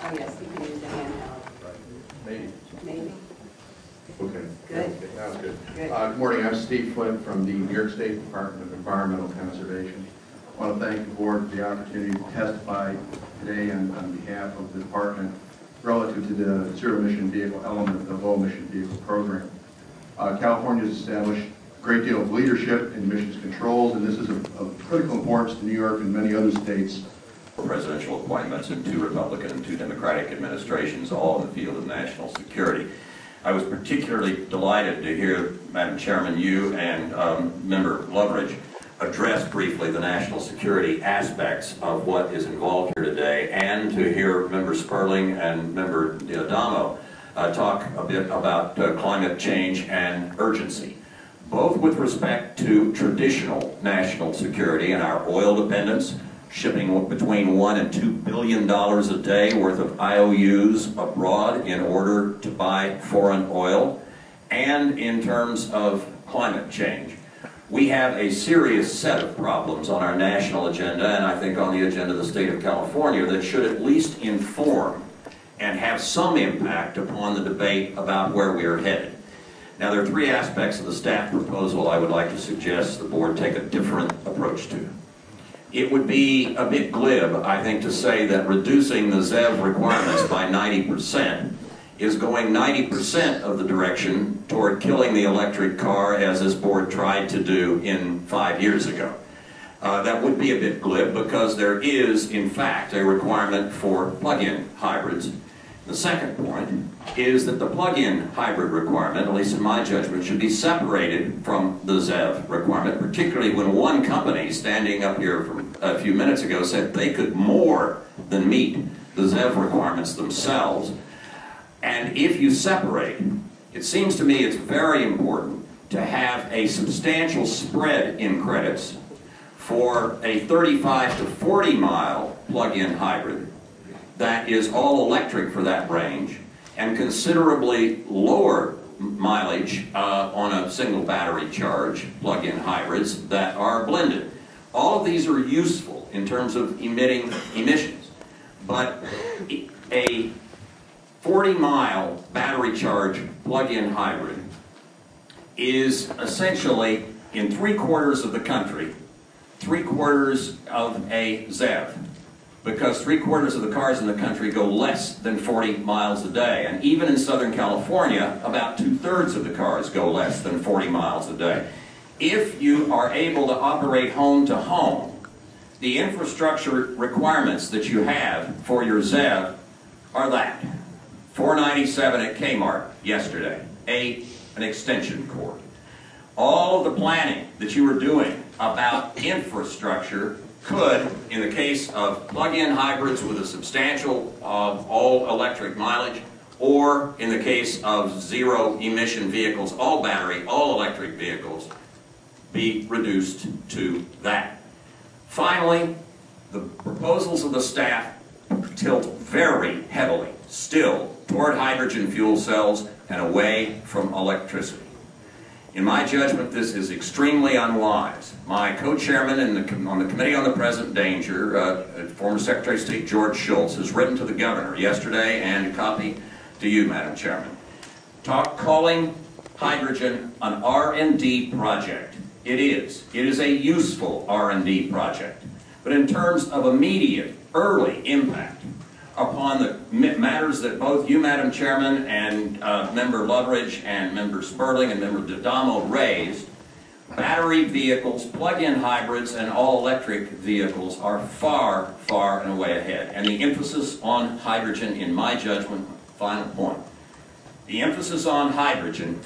Oh, yes, you can use the handheld. Maybe. Maybe. Okay. Good. Sounds good. Good. Good morning. I'm Steve Flint from the New York State Department of Environmental Conservation. I want to thank the board for the opportunity to testify today on behalf of the department relative to the zero-emission vehicle element of the low-emission vehicle program. California has established a great deal of leadership in emissions controls, and this is of critical importance to New York and many other states. Presidential appointments in 2 Republican and 2 Democratic administrations, all in the field of national security. I was particularly delighted to hear, Madam Chairman, you and Member Loveridge address briefly the national security aspects of what is involved here today, and to hear Member Sperling and Member D'Adamo talk a bit about climate change and urgency, both with respect to traditional national security and our oil dependence, shipping between $1 and $2 billion a day worth of IOUs abroad in order to buy foreign oil, and in terms of climate change. We have a serious set of problems on our national agenda, and I think on the agenda of the state of California, that should at least inform and have some impact upon the debate about where we are headed. Now, there are 3 aspects of the staff proposal I would like to suggest the board take a different approach to. It would be a bit glib, I think, to say that reducing the ZEV requirements by 90% is going 90% of the direction toward killing the electric car, as this board tried to do 5 years ago. That would be a bit glib, because there is, in fact, a requirement for plug-in hybrids. The second point is that the plug-in hybrid requirement, at least in my judgment, should be separated from the ZEV requirement, particularly when one company standing up here from a few minutes ago said they could more than meet the ZEV requirements themselves. And if you separate, it seems to me it's very important to have a substantial spread in credits for a 35 to 40 mile plug-in hybrid that is all electric for that range, and considerably lower mileage on a single battery charge plug-in hybrids that are blended. All of these are useful in terms of emitting emissions, but a 40-mile battery charge plug-in hybrid is essentially, in 3/4 of the country, 3/4 of a ZEV, because 3/4 of the cars in the country go less than 40 miles a day. And even in Southern California, about 2/3 of the cars go less than 40 miles a day. If you are able to operate home to home, the infrastructure requirements that you have for your ZEV are that. $4.97 at Kmart yesterday, an extension cord. All of the planning that you were doing about infrastructure could, in the case of plug-in hybrids with a substantial all-electric mileage, or in the case of zero-emission vehicles, all battery, all-electric vehicles, be reduced to that. Finally, the proposals of the staff tilt very heavily still toward hydrogen fuel cells and away from electricity. In my judgment, this is extremely unwise. My co-chairman on the Committee on the Present Danger, former Secretary of State George Shultz, has written to the governor yesterday, and a copy to you, Madam Chairman, calling hydrogen an R&D project. It is. It is a useful R&D project. But in terms of immediate, early impact upon the matters that both you, Madam Chairman, and Member Loveridge and Member Sperling and Member D'Adamo raised, battery vehicles, plug-in hybrids, and all-electric vehicles are far, far and away ahead. And the emphasis on hydrogen, in my judgment, final point, the emphasis on hydrogen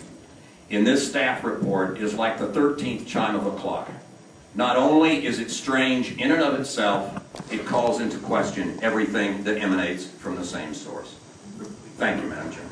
in this staff report is like the 13th chime of a clock. Not only is it strange in and of itself, it calls into question everything that emanates from the same source. Thank you, Madam Chair.